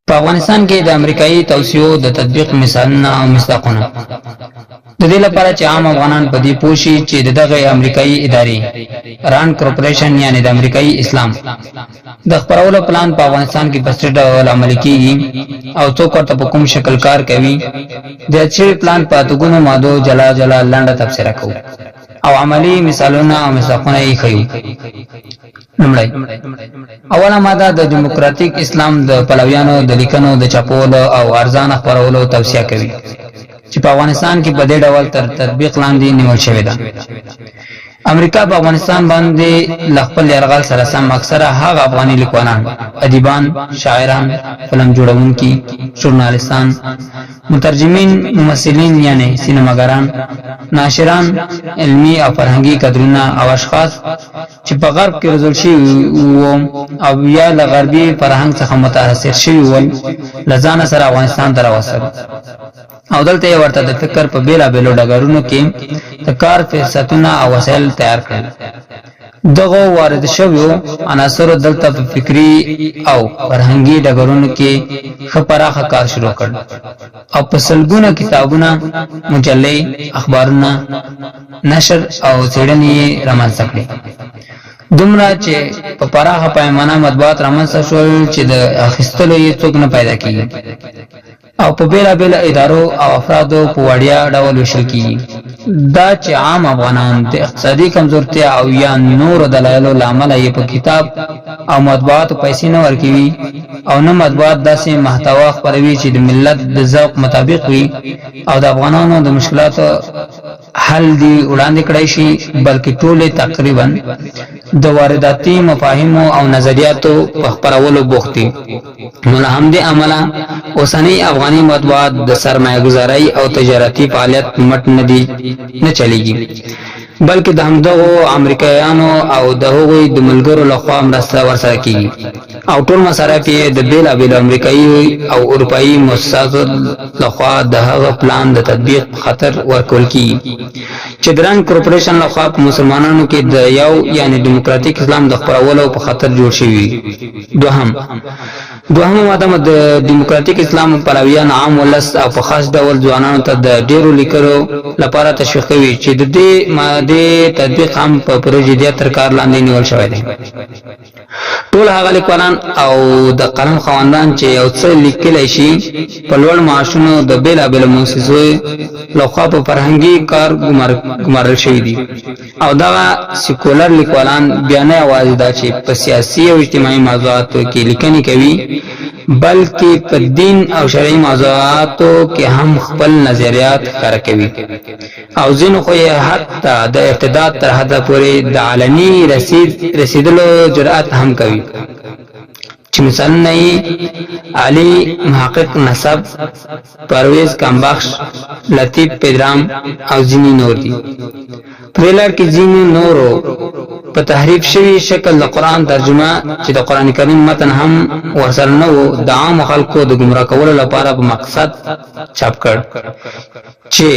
په افغانستان کې د امریکایي توصیو د تطبیق مثالونه او مصداقونه د دې لپاره چې عام افغانان په دې پوښي چې دغه امریکایي ادارې ران کارپوریشن یعنی د امریکایي اسلام د خبرولو پلان په افغانستان کې په ستر ډول عملي کیږي او څوک ورته په کوم شکل کار کوي د چې پلان په اتګونو ماده جلا لاندې تفسیر کوي او عملی مثالونه او مصداقونه یې ښیي. نمبر اوله ماده د دیموکراتیک اسلام د پلویانو د لیکنو د چاپولو او ارزان خبرولو توصیه کوي چې په افغانستان کې په دې ډول تر تطبیق لاندې نیول شوی ده. امریکا په افغانستان باندې خپل یرغل سره سم اکثره هغه افغاني لیکوالان، ادیبان، شاعران، فلم جوړونکي، ژورنالستان، مترجمین، ممثلین یعنی سینماګران، ناشران، علمی او فرهنګي کادرونه او اشخاص چې په غرب کې روزل شوي وو او یا له غربي فرهنګ څخه متاثر شوي ول لزان سره افغانستان ته راوستل او دلته ورته د فکر په بیلابېلو ډګرونو کې د کار فرصتونه او وسایل تیار کړل. دغه وارد شویو عناصر دلته په فکری او فرهنګي ډګرونو کې خبره کار شروع کړ او په سلګونه کتابونه، مجلې، اخبارونه، نشر او څېړنې رامنځته کړې. دومره چې په پراخه پیمانه مطبوعات رامنځته شول چې د اخیستلو یې څوک نه پیدا کیږي او په بیلابېل ادارو او افرادو په وړیا ډول ویشل کیږي. دا چې عام افغانان د اقتصادي کمزورتیا او یا نور دلایلو لامل یې په کتاب او مطبوعات پیسې نه ورکوي او نه مطبوعات داسې محتوا خپروي چې د ملت د ذوق مطابق وي او د افغانانو د مشکلاتو حل دی وړاندې کړی شي، بلکې ټول تقریبا د وارداتي مفاهیمو او نظریاتو په خپرولو بوخت دي. نو له همدې امله اوسنۍ افغاني مطبوعات د سرمایه گذارۍ او تجارتي فعالیت مټ نه چلیږي، بلکې د همدغو امریکایانو او د هغوی د ملګرو لخوا مرسته ورسره کیږي او ټول مصارف یې د بیلابېلو امریکایي او اروپایي مؤسساتو لخوا د هغه پلان د تطبیق خطر ورکول کیږي چې د ران کارپوریشن لخوا په مسلمانانو کې د یو یعنی دیموکراتیک اسلام د خپرولو په خطر جوړ شوی. دوهم ماده د دیموکراتیک اسلام پلویان عام ولس او په خاص ډول ځوانانو ته د ډیرو لیکلو لپاره تشویق کوي چې د دې ماده تطبیق هم په پروژې تر کار لاندې نیول شوی دی. ټول هغه لیکوالان او د قلم خواندان چې یو څه لیکلی شي په لوړ معاشونو د بیلابېلو مؤسسو لخوا په فرهنګي کار ګمارل شوي دي او دغه سیکولر لیکوالان بیا نه یوازې دا چې په سیاسي او اجتماعي موضوعاتو کې لیکنې کوي، بلکې په دین او شرعي موضوعاتو کې هم خپل نظریات ښکاره کوي او ځینو خو یې حتی د ارتداد تر حده پورې د علني رسیدلو جرأت هم کوي چې مثالونه یې علي محقق نسب، پرویز کامبخش، لطیف پیدرام او ځینې نور دي. پریلر کې ځینې نورو په تحریف شوی شکل د قرآن ترجمه چې د قرآن کریم متن هم ورسره نه وو د عام خلکو د ګمراه کولو لپاره په مقصد چاپ کړ چې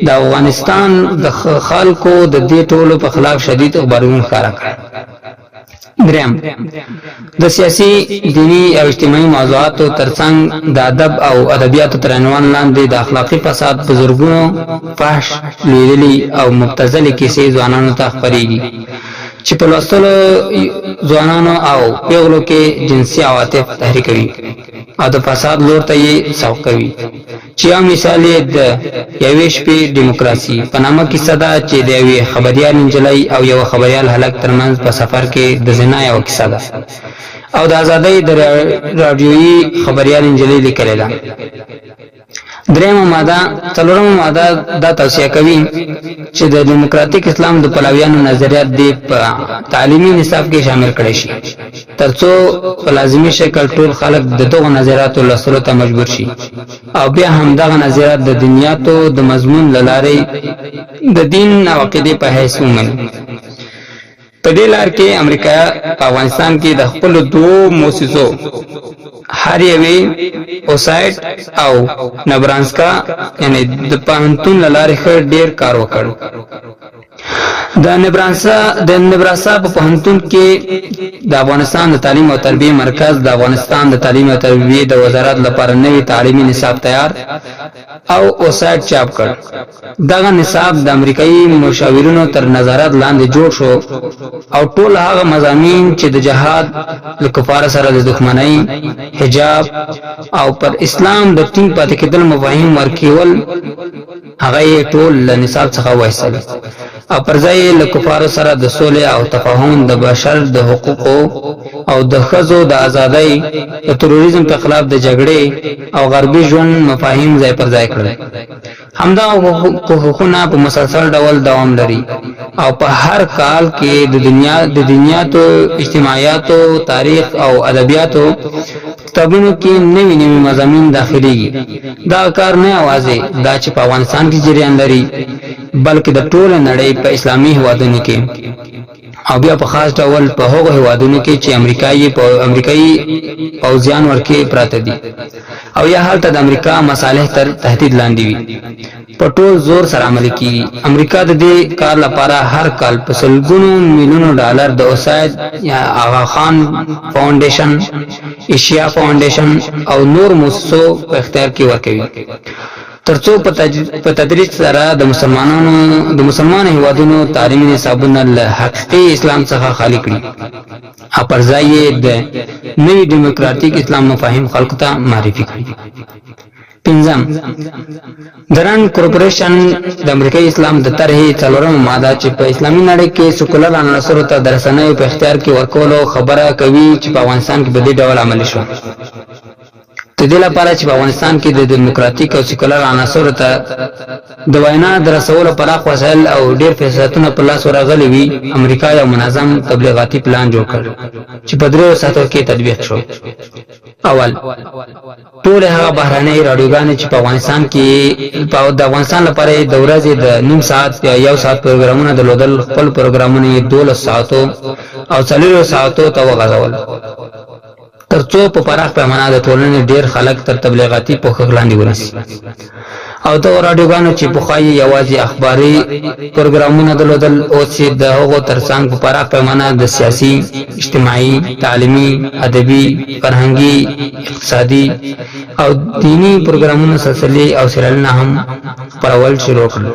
د افغانستان د خلکو د دې ټولو په خلاف شدید غبرګون ښکاره کړ. دریم، د سیاسي، دینی او اجتماعي موضوعاتو ترڅنګ د ادب او ادبیاتو تر عنوان لاندې د اخلاقي فساد بزرګونو فحش، لویدلي او مبتذلې کیسې ځوانانو ته خپرېږي چې په لوستلو ځوانانو او پیغلو کې جنسي عواطف تحریکوي او د فساد لور ته یې سوق کوي. چې یو مثال یې د یوې شپې دیموکراسي په نامه کیسه ده چې د یوې خبریال نجلۍ او یو خبریال هلک ترمنځ په سفر کې د زنا یوه کیسه ده او د ازادۍ د راډیویي خبریال نجلۍ لیکلې ده. څلورمه ماده دا توصیه کوي چې د دیموکراتیک اسلام د پلویانو نظریات دې په تعلیمي نصاب کې شامل کړي شي ترڅو په لازمي شکل ټول خلک د دغو نظریاتو لوستلو ته مجبور شي او بیا هم دغه نظریات د دنیاتو د مضمون له لارې د دین او عقیدې په حیث ومني. په دې لار کې امریکا په افغانستان کې د خپل دوه مؤسسو هر یوې اوسایټ او نبرانسکا یعنی د پانتون لارې ډېر کار وکړ. د نبراسا په پوهنتون کې د افغانستان د تعلیم او تربیه مرکز د افغانستان د تعلیم او تربیه د وزارت لپاره نوی تعلیمي نصاب تیار او وسایت چاپ کړ. دغه نصاب د امریکایي مشاورینو تر نظارت لاندې جوړ شو او ټول هغه مضامین چې د جهاد له کفار سره د دښمنۍ، حجاب او پر اسلام د ټینګ پاتې کېدل مفاهیم ورکول هغه ټول له نصاب څخه وایستل او پر ځای له کفار سره د صلح او تفاهم، د بشر د حقوقو او د ښځو د ازادۍ، د تروریزم په خلاف د جګړې او غربي ژوند مفاهیم ځای پر ځای کړل. همدا حقوقونه په مسلسل ډول دوام لري او په هر کال کې د دنیاتو، اجتماعیاتو، تاریخ او ادبیاتو کتابونو کې نوي مضامین داخليږي. دا کار نه یوازې دا چې په افغانستان کې جریان لري بلکې د ټول نړۍ په اسلامي هیوادونو کې او بیا په خاص ډول په هغو هیوادونو کې چې امریکایي پوځیان ورکې پراته دي او یا هلته د امریکا مصالح تر تهدید لاندې وي په ټول زور سره عمل کوي. امریکا د دې کار لپاره هر کال په سلګونو میلیونو ډالر د اوساید یا آغا خان فاونډیشن، ایشیا فاونډیشن او نور مؤسسو په اختیار کې ورکوي ترڅو په تدریج سره د مسلمان هیوادونو تعلیمي نصابونه له حقیقي اسلام څخه خالی کړي او پر ځای د نوي ډیموکراتیک اسلام مفاهیم خلکو ته معرفي کړي. پنځم، دران کورپوریشن د امریکایي اسلام د طرحې څلورمه ماده چې په اسلامي نړۍ کې سیکولر عناصرو ته د رسنیو په اختیار کې ورکولو خبره کوي چې په افغانستان کې په دې ډول عملي شو. د دې لپاره چې په افغانستان کې د دیموکراتیک او سیکولر عناصرو ته د وینا د رسولو پراخ وسایل او ډېر فرصتونه په لاس ورغلي وي، امریکا یو منظم تبلیغاتي پلان جوړ کړ چې په 3 ساعتو کې تطبیق شو. اول، ټول هغه بهراني رادیوګانې چې په افغانستان کې د افغانستان لپاره د ورځې د نیم ساعت یا 1 ساعت پروګرامونه درلودل، خپل پروګرامونه 12 ساعتو او 4 ساعتو ته وغځول ترڅو په پراخ پیمانه د ټولنې ډیر خلک تر تبلیغاتي پوښښ لاندې ورسي. او د رادیوګانو چې پخوایي یوازې اخباري پروګرامونه درلودل، اوس چې د هغو ترڅنګ په پراخ پیمانه د سیاسي، اجتماعي، تعلیمي، ادبي، فرهنګي، اقتصادي او دینی پروګرامونه سلسلې او سریالونه هم خپرول شروع کړل.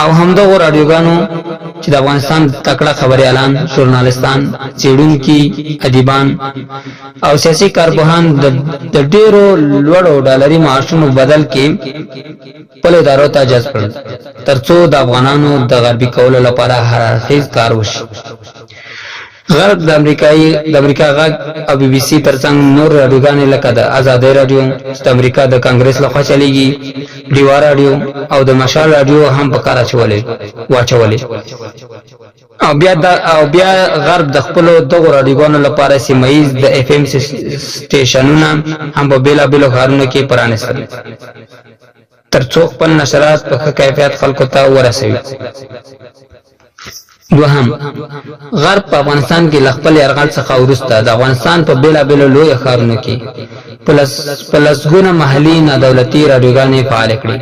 او همدغه رادیوګانو چې د افغانستان تکړه خبريالان، ژورنالستان، څېړونکي، ادیبان او سیاسي کارپوهان د ډېرو لوړو ډالري معاشونو بدل کې خپل ادارو ته جذب کړل ترڅو د افغانانو د غربي کولو لپاره هر اړخیز کار وشي. غرب د امریکا غږ او بي بي سي ترڅنګ نور رادیوګانې لکه د آزادۍ رادیو چې د امریکا د کانګرس لخوا چلیږي، ډیوا رادیو او د مشال رادیو هم په کار واچولې. او بیا غرب د خپل دغه رادیوګانو لپاره سیمایي د اف ام سټیشنونه هم په بیلابیلو ښارونو کې پرانیستل ترڅو خپل نشرات په ښه کیفیت خلکو ته ورسوي. دوهم، غرب په افغانستان کې خپل یرغل څخه وروسته د افغانستان په بیلابیلو لوی ښارونو کې پلسګونه محلي نادولتي رادیوګانې فعال کړې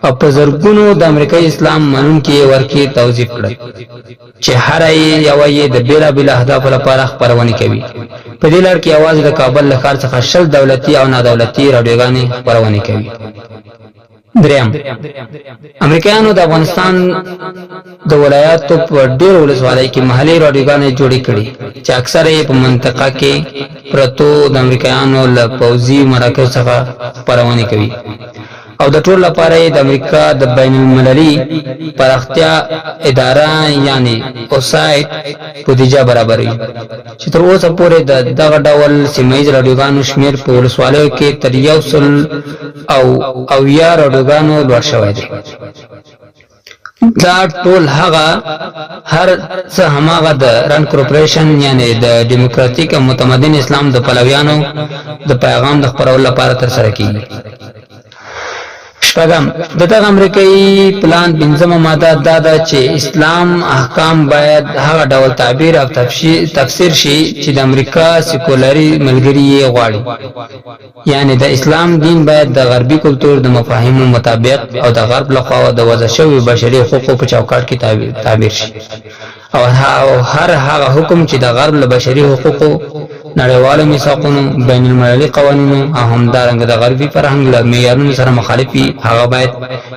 او په زرګونو د امریکایي اسلام منونکي ورکې توظیف کړل چې هر یو یې د بیلابیلو اهدافو لپاره خپرونې کوي. په دې لړ کې یوازې د کابل له ښار څخه 20 دولتي او نادولتي رادیوګانې خپرونې کوي. دریم، امریکایانو د افغانستان د ولایاتو په ډېر ولسوالۍ کې محلي رادیوګانې جوړې کړې چې اکثره یې په منطقه کې پرتو د امریکایانو له پوځي مراکز څخه خپرونې کوي او د ټول لپاره د امریکا د بین المللي پراختیا اداره یعنی اوسایټ بودیجه برابروي چې تر اوسه پورې دغه ډول سیمایي رادیوګانو شمیر په ولسوالیو کې تر 100 او یا رادیوګانو لوړ شوی دی. دا ټول هر څه هماغه د ران کورپوریشن یعنی د ډیموکراتیک او متمدن اسلام د پلویانو د پیغام د خپرولو لپاره ترسره کیږي. شپږم دغه امریکایي پلان بنځمه ماده دا ده چې اسلام احکام باید هغه ډول تعبیر او تفسیر شي چې د امریکا سیکولري ملګری یې غواړي، یعنی د اسلام دین باید د غربي کلتور د مفاهیمو مطابق او د غرب لخوا د وضع شوی بشري حقوقو په چوکاټ کې تعبیر شي، او هر هغه حکم چې د غرب له بشري حقوقو نړیوالو میثاقونو بین المللي قوانینو او همدارنګه د غربي فرهنګ له معیارونو سره مخالف وي هغه باید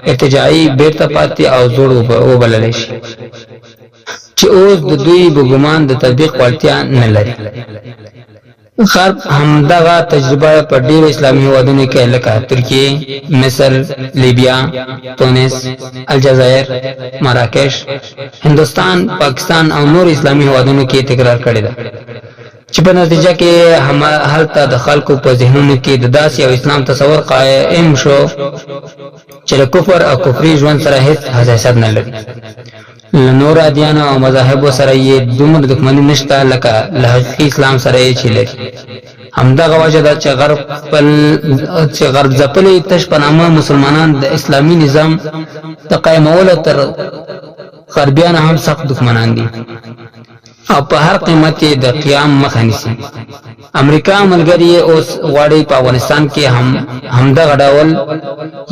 ارتجاعي بیرته پاتې او زوړ وبلل شي چې اوس د دوی بګمان د تطبیق وړتیا نه لري. غرب همدغه تجربه په ډیرو اسلامي هیوادونو کې لکه ترکیه، مصر، لیبیا، تونس، الجزایر، مراکش، هندوستان، پاکستان او نور اسلامي هیوادونو کې تکرار کړی دی چې په نتیجه کې هلته د خلکو په ذهنونو کې د داسې او اسلام تصور قائم شو چې د کفر او کفري ژوند سره هیڅ حساسیت نه لري. له نور ادیانو او مذاهبو سره یې دومره دښمني نشته لکه له حقیقي اسلام سره یې چې لري. همدغه وجه ده چې غرب ځپلي تش په نامه مسلمانان د اسلامي نظام د قایمولو تر غربیان هم سخت دښمنان دي او په هر قیمت د قیام مخه نیسي. امریکا ملګری اوس غواړي په افغانستان کې همدغه ډول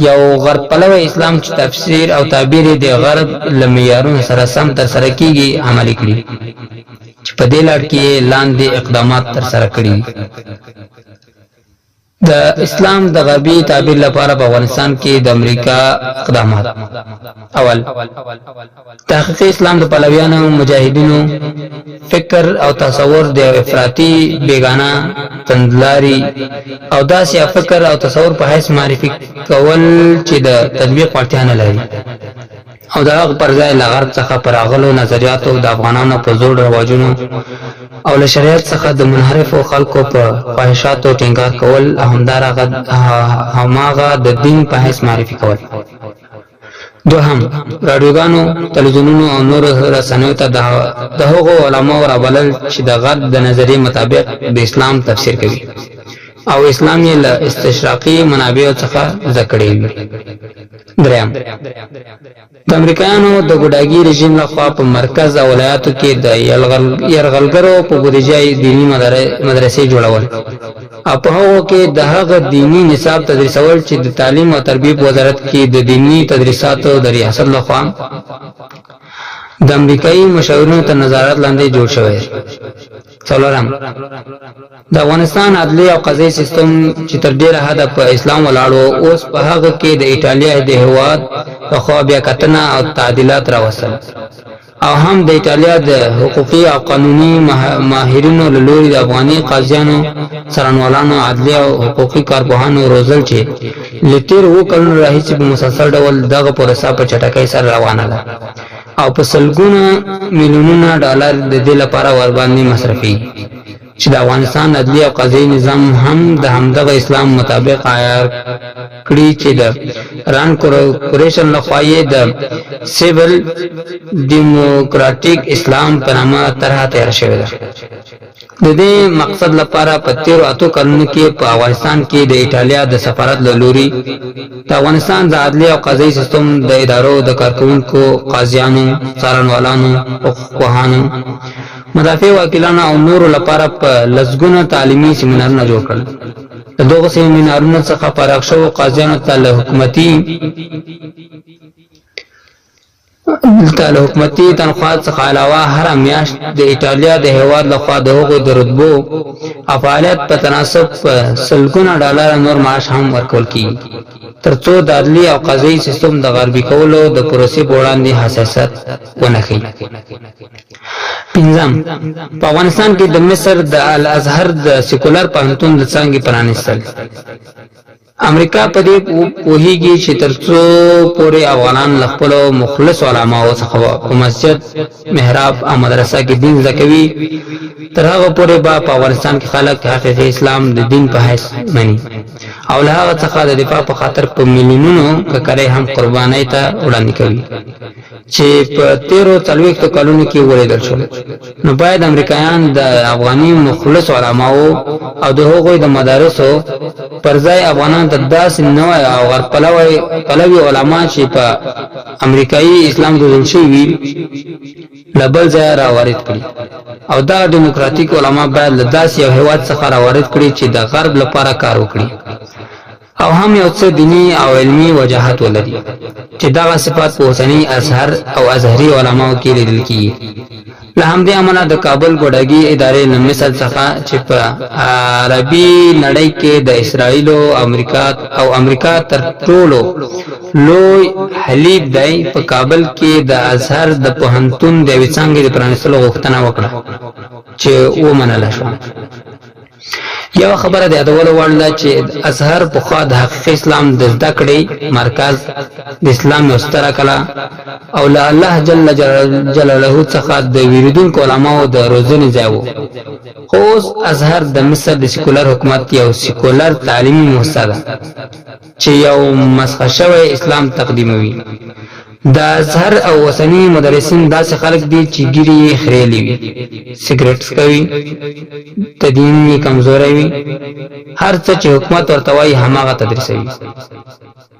یو غرب پلوی اسلام چې تفسیر او تعبیر د غرب له معیارونو سره سم تر سره کیږي عملي کړي، چې په دې لړ کې لاندې اقدامات تر سره کړي. د اسلام د غربي تعبیر لپاره په افغانستان کې د امریکا اقدامات: اول، تحقیق اسلام د پلویانو مجاهدینو فکر او تصور د افراطي بیگانه تندلاري او داسې فکر او تصور په حیث معرفي کول چې د تطبیق وړتیا نه لري او دا پر ځای له غرب څخه پراغلو نظریاتو د افغانانو په زوړ رواجونو او له شریعت څخه د منحرفو خلکو په خواهشاتو ټینګار کول او هماغه د دین په حیث معرفي کول. دوهم، رادیوګانو، تلویزیونونو او نورو رسنیو ته د هغو علماو رابلل چې د غرب د نظریې مطابق د اسلام تفسیر کوي او اسلام یې له استشراقي منابعو څخه ذکرې وي. دریم، د امریکایانو د ګوډاګي رژیم لخوا په مرکز او ولایاتو کې د یرغلګرو په بودیجه دینی مدرسې جوړول او په هغو کې د هغه دینی نصاب تدریسول چې د تعلیم او تربیه وزارت کې د دینی تدریساتو د ریاست لخوا د امریکایي مشاورینو تر نظارت لاندې جوړ شوی. څلورم، د افغانستان عدلي او قضایي سیستم چې تر ډیره حده په اسلام ولاړو اوس په هغه کې د ایټالیا د هیواد په خوا بیا کتنه او تعدیلات راوستل او هم د ایټالیا د حقوقي او قانوني ماهرینو له لوري د افغاني قاضیانو، څارنوالانو، عدلي او حقوقي کارپوهانو روزل چې له تیر 2 کلونو راهیسې په مسلسل ډول دغه پروسه په چټکۍ سره روانه ده او په سلګونه میلیونونه ډالر د دې لپاره ورباندې مصرفي چې د افغانستان عدلي او قضایي نظام هم د همدغه اسلام مطابق عیار کړي چې د ران کورپوریشن لخوا یې د سیول ډیموکراټیک اسلام په نامه طرح تیار شوې ده. د دې مقصد لپاره په 13 کلونو کې په افغانستان کې د ایټالیا د سفارت له لوري د افغانستان د عدلي او قضایي سیستم د ادارو د کارکونکو، قاضیانو، څارنوالانو، حقوقپوهانو، مدافع وکیلانو او نورو لپاره په لسګونو تعلیمي سیمینارونه جوړ کړل. د دغه سیمینارونو څخه فارغ شوو قاضیانو ته له حکومتي تنخواه څخه علاوه هر میاشت د ایټالیا د هیواد لخوا د هغو د رتبو او فعالیت په تناسب سلګونه ډالر نور معاش هم ورکول کیږي ترڅو د عدلي او قضایي سیستم د غربي کولو د پروسې په وړاندې حساسیت ونښيي. پنځم، په افغانستان کې د مصر د الازهر د سیکولر پوهنتون د څانګې پرانیستل. امریکا په دې پوهیږي چې ترڅو پورې افغانان له خپلو مخلصو علماو څخه په مسجد، محراب او مدرسه کې دین زده کوي، تر هغه پورې به په افغانستان کې خلک حقیقي اسلام د دین په حیث مني او له هغه څخه د دفاع په خاطر په میلیونونو ککرې هم قربانۍ ته وړاندې کوي چې په 13 کلونو کې ولیدل شول. نو باید امریکایان د افغاني مخلص علماو او د هغوی د مدارسو پر ځای افغانان ته داسې نوې او غربلوي علما چې په امریکایي اسلام روزل شوي لبل ځای را وارد کړي او دا دیموکراتیک علما باید له داسې یو هیواد څخه را وارد کړي چې د غرب لپاره کار وکړي او هم یو څه دینی او علمی وجاهت ولري چې دا صفات په اوسنی ازهر او ازهري علماو کې لیدل کیږي. له همدې امله د کابل ګوډاګي ادارې له مثال څخه چې په عربي نړۍ کې د اسرائیل او امریکا تر ټولو لوی حلیف دی په کابل کې د ازهر د پوهنتون د یوې څانګې د پرانیستلو غوښتنه وکړه چې ومنله شوه. یو خبره د یادولو وړ ده چې ازهر پخوا د حقیقي اسلام د زده کړې مرکز د اسلام یو ستره کلا او له الله جل جلاله څخه د ویریدونکو علماو د روزنې ځای و. خو اوس ازهر د مصر د سیکولر حکومت یو سیکولر تعلیمي مؤسسه ده چې یو مسخ شوی اسلام تقدیموي. د ازهر او وسنی مدرسین داسې خلک دي چې ګیري خریلي وي، سیګریټ کوي، تدین یې کمزوري وي، هر څه چې حکومت ورته وایي هماغه تدریسوي.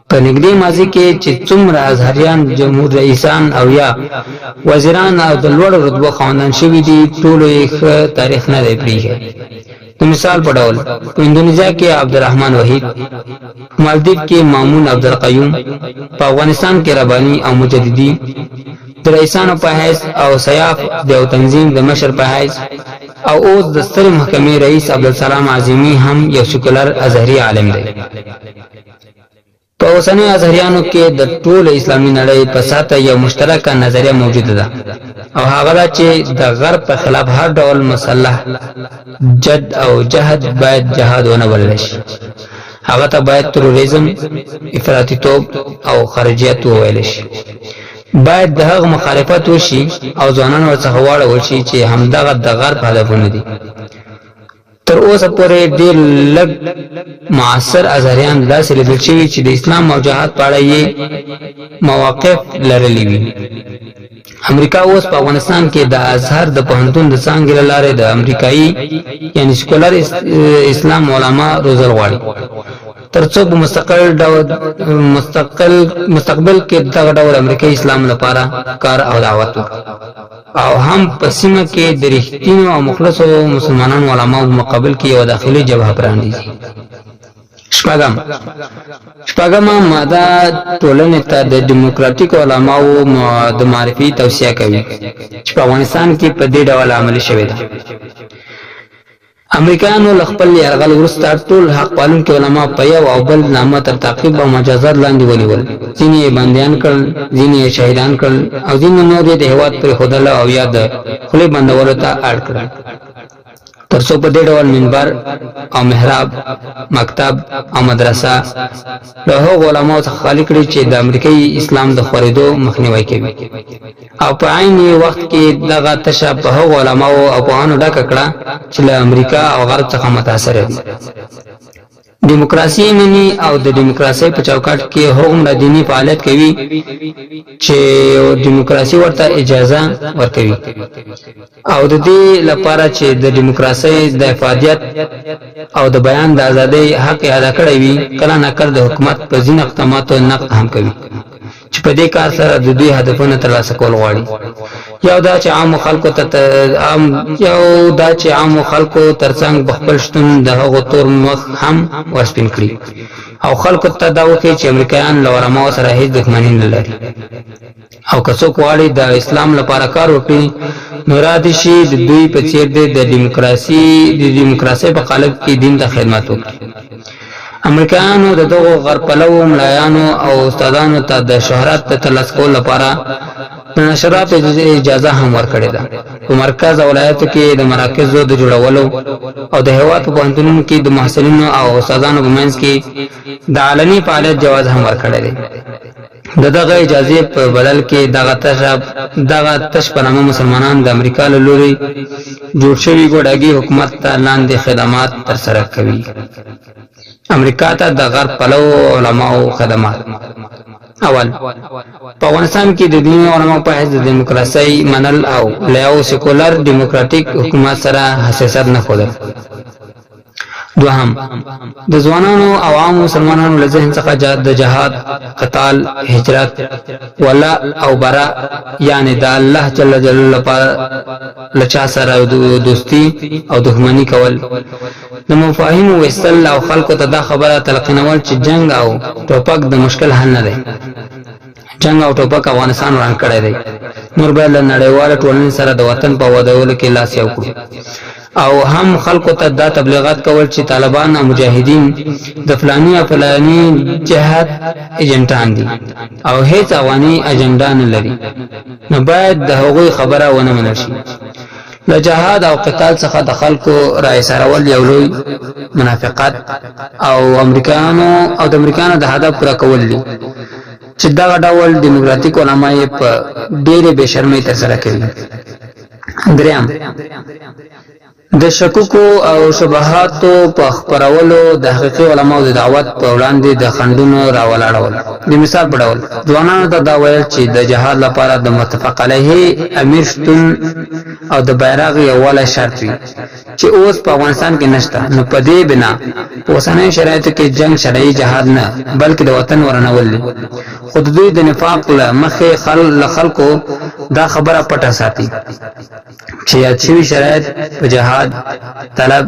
په نږدې ماضي کې چې څومره ازهریان جمهور رئیسان او یا وزیران او د لوړ رتبه خواندان شوي دي ټولو یې تاریخ نه دی پریښی. د مثال په ډول په اندونیزیا کې عبدالرحمن وحید، مالدیو کې مامون عبدالقیوم، په افغانستان کې ربانی او مجددی د رئیسانو په حیث او سیاف د یو تنظیم د مشر په حیث او اوس د سترې محکمې رئیس عبدالسلام عظیمی هم یو سیکولر ازهري عالم دی. په اوسنیو ازهریانو کې د ټول اسلامي نړۍ په ساته یو مشترکه نظریه موجوده ده او هغه ده چې د غرب په خلاف هر ډول مسلح جد او جهاد باید جهاد ونه بلل شي. هغه ته باید تروریزم، افراطیتوب او خارجیت وویل شي. باید د هغه مخالفت وشي او ځوانان ورڅخه واړول شي چې همدغه د غرب هدفونه دي. تر اوسه پورې ډېر لږ معاصر ازهریان داسې لیدل شوي چې د اسلام او جهاد په اړه یې مواقف لرلي وي. امریکا اوس په افغانستان کې د ازهر د پوهنتون د څانګې له لارې د امریکایي یعنی سیکولر اسلام علما روزل غواړي ترڅو په مستقبل کې دغه ډول امریکایي اسلام لپاره کار او دعوت او هم په سیمه کې د رښتینو او مخلصو مسلمانانو علماو مقابل کې یو داخلي جبهه پرانیزي. شپږم ماده ټولنې ته د دیموکراتیک علماو د معرفي توصیه کوي چې په افغانستان کې په دې ډول عملي شوې ده. امریکایانو خپل یرغل وروسته ټول حق پالونکي علما په یو او بل نامه تر تعقیب او مجازات لاندې ونیول. ځینې یې بندیان کړل، ځینې یې شهیدان کړل او ځینې نور یې د هېواد پرېښودل او یا د خولې بندولو ته اړ کړل ترڅو په دې ډول منبر او محراب، مکتب او مدرسه له هغو علماو څخه خالي کړي چې د امریکایي اسلام د خورېدو مخنیوی کوي او په عین وخت کې دغه تشه په هغو علماو او پوهانو ډکه کړه چې له امریکا او غرب څخه متاثره دي. دیموکراسي مني او د دیموکراسي په چوکاټ کې هغومره دینی فعالیت کوي چې دیموکراسي ورته اجازه ورکوي او د دې لپاره چې د دیموکراسي د افادیت او د بیان د ازادۍ حق ادا کړی وي کله ناکله د حکومت په ځینو اقداماتو نقد هم کوي چې په دې کار سره د دوی هدفونه ترلاسه کول غواړي. یو دا چې عام خلکو ترڅنګ بخپل شتون د هغو تور مخ هم ورسپین کړي او خلکو ته دا وکړي چې امریکایان له علماو سره هیڅ دښمني نه لري او که څوک غواړي د اسلام لپاره کار وکړي نو را دي شي د دوی په څیر د دیموکراسي په قالب کې دین ته خدمت وکړي. امریکایانو د دغو غربپلوو ملایانو او استادانو ته د شهرت د ترلاسه کولو لپاره د نشراتو اجازه هم ورکړې ده. په مرکز او ولایتو کې د مراکزو د جوړولو او د هېواد په پوهنتونونو کې د محصلینو او استادانو په منځ کې د علني فعالیت جواز هم ورکړی دی. دغه اجازه په بدل کې دغه تش په نامه مسلمانان د امریکا له لوري جوړ شوی ګوډاګي حکومت ته لاندې خدمات ترسره کوي. امریکا ته د غرب پلو علماو خدمات. اول، په افغانستان کې د دیني علماو په حیث د دیموکراسي منل او له یو سیکولر دیموکراتیک حکومت سره حساسیت نه ښودل. دوهم، د ځوانانو او عام مسلمانانو له ذهن څخه د جهاد، قتال، هجرت، ولا او برا یعنی د الله جل جلاله لپاره لچا سره دوستی او دښمنی کول، د مفاهیم وستل او خلکو ته دا خبره تلقینول چې جنگ او ټوپک د مشکل حل نه دی. جنگ او ټوپک افغانستان وران کړی دی. نور باید له نړیواله ټولنې سره د وطن په ودولو کې لاس یو کړو او هم خلکو ته دا تبلیغات کول چې طالبان او مجاهدین د فلانی او فلانی جهاد ایجنټان دي او هیڅ افغاني اجنډا نه لري. نو باید د هغوی خبره ونه منل شي. له جهاد او قتال څخه د خلکو رای سرول یو لوی منافقت او د امریکانو د هدف پوره کول دي چې دا ډول دیموکراتیک علما یې په ډېرې بې شرمۍ ترسره کوي. دریم، د شکوکو او شبهاتو په خپرولو د حقیقي علماو د دعوت په وړاندې د خنډونو راولاړول. د مثال په ډول ځوانانو ته دا ویل چې د جهاد لپاره د متفق علیه امیر شتون او د بیرغ یووالی شرط وي چې اوس په افغانستان کې نشته. نو په دې بنا په اوسنیو شرایطو کې جنگ شرعي جهاد نه بلکې د وطن ورانول دي. خو د دوی د نفاق له مخې خلکو دا خبره پټه ساتي چې یاد شوي شرایط په جهاد طلب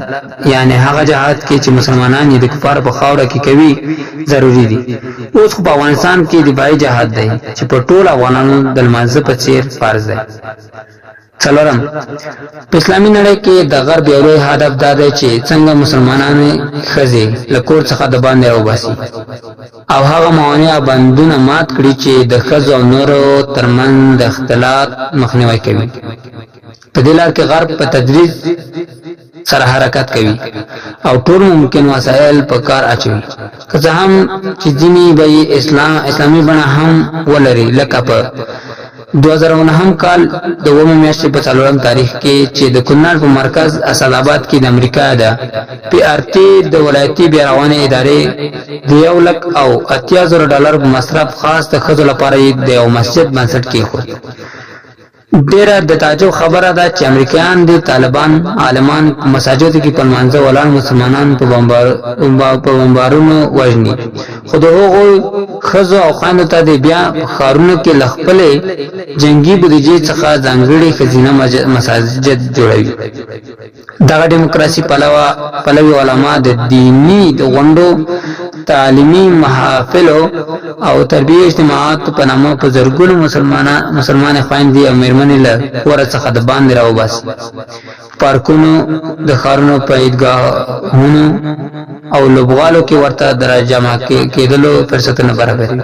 یعنی هغه جهاد کې چې مسلمانان یې د کفار په خاوره کې کوي ضروری دي. اوس خو په افغانستان کې دفاعي جهاد دی چې په ټول افغانانو د لمانځه په څیر فرض دی. څلورم، په اسلامي نړۍ کې د غرب یو لوی هدف دا دی چې څنګه مسلمانانو ښځې له کور څخه د باندې راوباسي او هغه موانع بندونه مات کړي چې د ښځو او نورو ترمنځ د اختلاط مخنیوی کوي. په دې لار کې غرب په تدریج سره حرکت کوي او ټول ممکن وسایل په کار اچوي که څه هم چې ځینې به اسلامي بڼه هم ولري. لکه په 2009 کال د اومه میاشتې په 4 تاریخ کې چې د کونړ په مرکز اسداباد کې د امریکا د PRT د ولایتي بیارغونې ادارې د $1,80,000 په مصرف خاص د ښځو لپاره د یو مسجد بنسټ کېښود. ډیره د تعجب خبره ده چې امریکایان د طالبان عالمان په مساجدو کې په لمانځه ولاړ مسلمانان په بمبارونو وژني. خو د هغو ښځو او خویندو ته د بیا ښارونو کې له خپلې جنګي بودیجې څخه ځانګړي ښځینه مساجد جوړوي. دغه دیموکراسي پلوي علما د دیني غونډو، تعلیمي محافلو او تربیه اجتماعاتو په نامه په زرګونو مسلمان خویندې او میرمنې له کوره څخه د باندې راوباسي. پارکونو، د ښارونو په عیدګاهونو او لوبغالو کې ورته د راجمع کېدلو فرصتونه برابروي.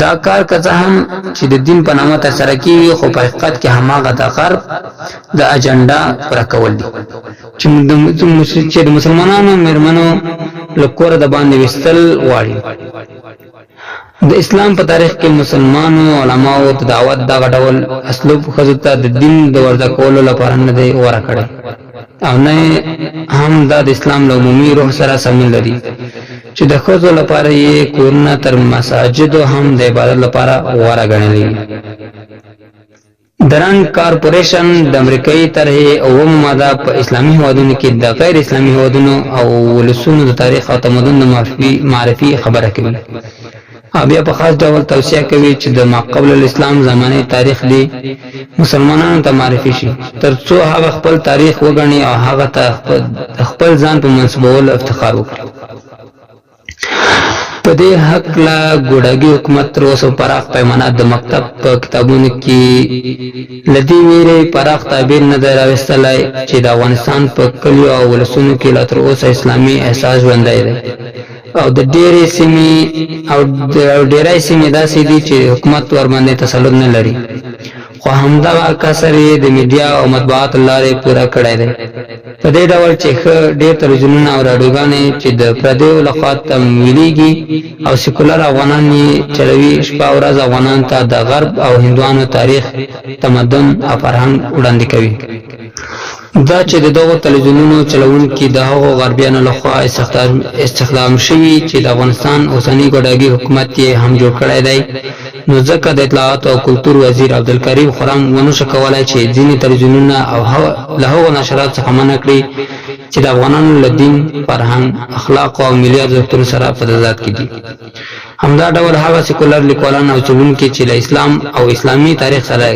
دا کار که څه هم چې د دین په نامه ترسره کېږي خو په حقیقت کې هماغه د غرب د اجنډا پوره کول دي چې د مسلمانانو میرمنو له کوره د باندې وستل غواړي. د اسلام په تاریخ کې مسلمانو علماو ته دعوت دغه ډول اسلوب ښځو ته د دین د ورزده کولو لپاره نه دی غوره کړی او نه هم دا د اسلام له عمومي روح سره سمون لري چې د ښځو لپاره یې کورونه تر مساجدو هم د عبادت لپاره غوره ګڼلي. درنګ کارپوریشن د امریکایي طرحې اومه ماده په اسلامي هیوادونو کې د غیر اسلامي هیوادونو او ولسونو د تاریخ او تمدن د معرفي خبره کوي او بیا په خاص ډول توصیه کوي چې د ماقبل الاسلام زمانه تاریخ دی مسلمانانو ته معرفي شي ترڅو هغه خپل تاریخ وګڼي او هغه ته خپل ځان په منسوبولو افتخار وکړي. په دې حق لا ګوډاګي حکومت تر اوسه پراخ پیمانه د مکتب په کتابونو کې لدی ویری پراخ تعبیر نه دراوستلای چې د افغانستان په کلیو او ولسونو کې لا تر اوسه اسلامي احساس ژوندی دی او د ډېرې سیمې او ډېرای سیمې داسې دي چې حکومت ور باندې تسلط نه لري خو همدغه کسر یې د میډیا او مطبوعاتو لارې پوره کړی دی. په دې ډول چې ښه ډېر تلویزیونونه او راډیوګانې چې د پردیو لخوا تمویلېږي او سیکولر افغانان یې چلوي، شپه او ورځ افغانان ته د غرب او هندوانو تاریخ، تمدن او فرهنګ وړاندې کوي. دا چې د دغو تلویزیونونو چلوونکي د هغو غربیانو لخوا استخدام شوي چې د افغانستان اوسنی ګوډاګي حکومت یې هم جوړ کړی دی، نو ځکه د اطلاعات او کلتور وزیر عبدالکریم خرم ونشو کولای چې ځینې تلویزیونونه او له هغو نشرات څخه منع کړي چې د افغانانو له دین، فرهنګ، اخلاق او ملي ارزښتونو سره په تضاد کې دي. همدا ډول هغه سیکولر لیکوالان او څېړونکي چې له اسلام او اسلامي تاریخ سره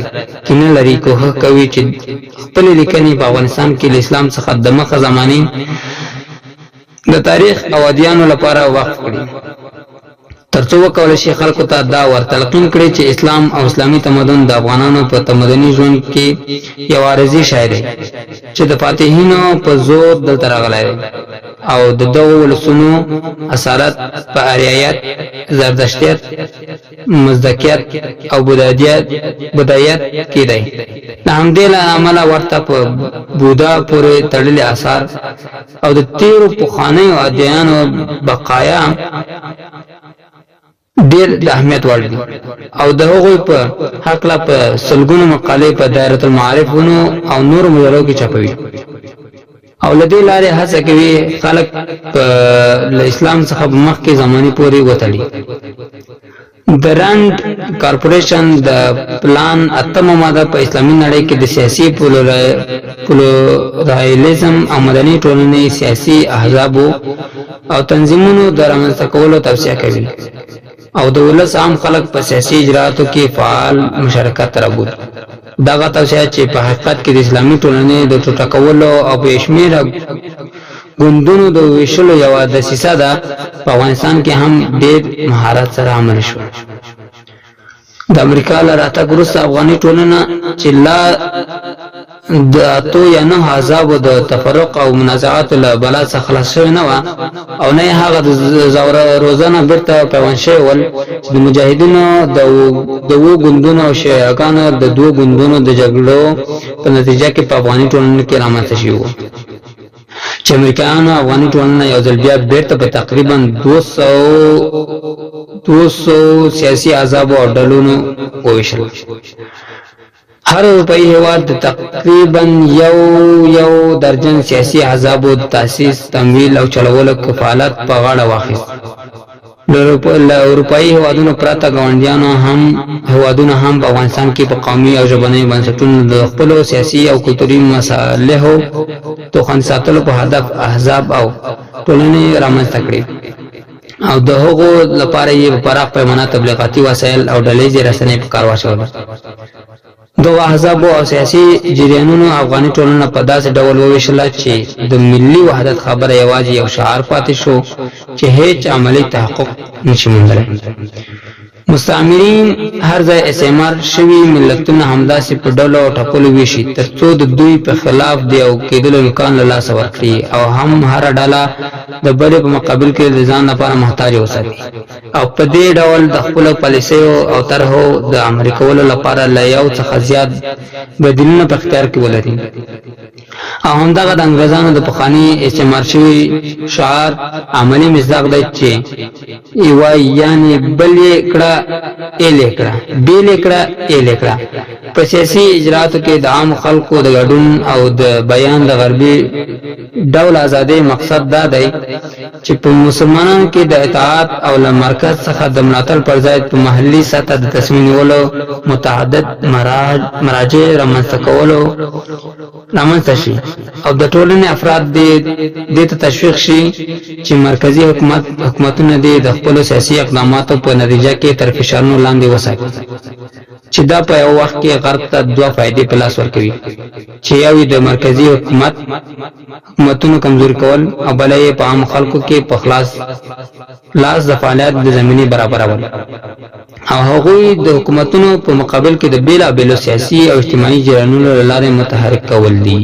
کینه لري، کوښښ کوي چې خپلې لیکنې په افغانستان کې له اسلام څخه د مخه زمانې د تاریخ او ادیانو لپاره وقف کړي، ترڅو وکولای شي خلکو ته دا ورتلقین کړي چې اسلام او اسلامي تمدن د افغانانو په تمدني ژوند کې یو عارضي شی دی چې د فاتحینو په زور دلته راغلی دی او د دغو ولسونو اصالت په آریایت، زردشتیت، مزدکیت او بودایت کې دی. له همدې له امله ورته په بودا پورې تړلي آثار او د تیرو پخوانیو ادیانو بقایا ډېر د اهمیت وړ دي او د هغوی په هکله په سلګونو مقالې په دایره المعارفونو او نورو مجلو کې چاپوي او له دې لارې هڅه کوي خلک له اسلام څخه په مخکې زمانې پورې وتړي. د رانډ کارپوریشن د پلان اتمه ماده په اسلامي نړۍ کې د سیاسي پلورالېزم او مدني ټولنې، سیاسي احزابو او تنظیمونو د رامنځته کولو توصیه کوي او د ولس عام خلک په سیاسي اجراءاتو کې فعال مشارکت رابولي. دغه توصیه چې په حقیقت کې د اسلامي ټولنې د ټوټه کولو او بې شمېره ګوندونو د ویشلو یوه دسیسه ده، په افغانستان کې هم ډېر مهارت سره عملي شو. د امریکا له راتګ وروسته افغاني ټولنه چې لا د 8 یا 9 احزابو د تفرق او منازعاتو له بلا څخه خلاص شوې نه وه او نه یې هغه د زوره روزانه بیرته پیوند شوي ول چې د مجاهدینو د 2 ګوندونو او شیعهګانو د 2 ګوندونو د جګړو په نتیجه کې په افغاني ټولنه کې رامنځته شوي وو چې امریکایانو افغاني ټولنه یو ځل بیا بیرته په تقریبا 200 سیاسي احزابو او ډلونو وویشل. هر اروپایي هیواد د تقریبا یو درجن سیاسي احزابو د تاسیس، تمویل او چلولو کفالت په غاړه واخیست. له اروپایي هیوادونو پرته هیوادونه هم په افغانستان کې په قومي او ژبني بنسټونو د خپلو سیاسي او کلتوري مصالحو د خوندي ساتلو په هدف احزاب او ټولنې رامنځته کړې او د هغو لپاره یې په پراخ پیمانه تبلیغاتي وسایل او ډلهییزې رسنۍ په کار واچول. دغو احزابو او سیاسي جریانونو افغاني ټولنه په داسې ډول وویشله چې د ملي وحدت خبره یوازې یو شعار پاتې شو چې هیڅ عملي تحقق نشي موندلی. مستعمرین هر ځای استعمار شوي ملتونه همداسې په ډلو او ټپلو ویشي ترڅو د دوی په خلاف د یو کېدلو امکان له لاسه ورکړي او هم هره ډله د بلې په مقابل کې د ځان لپاره محتاج وساتي او په دې ډول د خپلو پالیسیو او طرحو د عملي کولو لپاره له یو څخه زیات بدیلونه په اختیار کې ولري. او همدغه د انګریزانو د پخواني استعمار شوي شعار عملي مصداق دی چې یوه یعنې بل یې کړه ایلې کړه، بیل یې کړه ایلې کړه. په سیاسي اجراءاتو کې د عام خلکو د ګډون او د بیان د غربي ډول ازادۍ مقصد دا دی چې په مسلمانانو کې د اطاعت او له مرکز څخه د ملاتړ پر ځای په محلي سطح د تصمیم نیولو متعدد مراجع رامنځته شي او د ټولنې افراد دې ته تشویق شي چې مرکزي حکومتونه دې د خپلو سیاسي اقداماتو په نتیجه کې تر فشارونو لاندې وساتي چې دا په یو وخت کې غرب ته 2 فائدې په لاس ورکوي چې یو د مرکزي حکومتونو کمزوري کول او بل یې په عام خلکو کې په خلاص لاس د فعالیت د زمینې برابرول او هغوی د حکومتونو په مقابل کې د بیلابیلو سیاسي او اجتماعي جریانونو له لارې متحرک کول دي.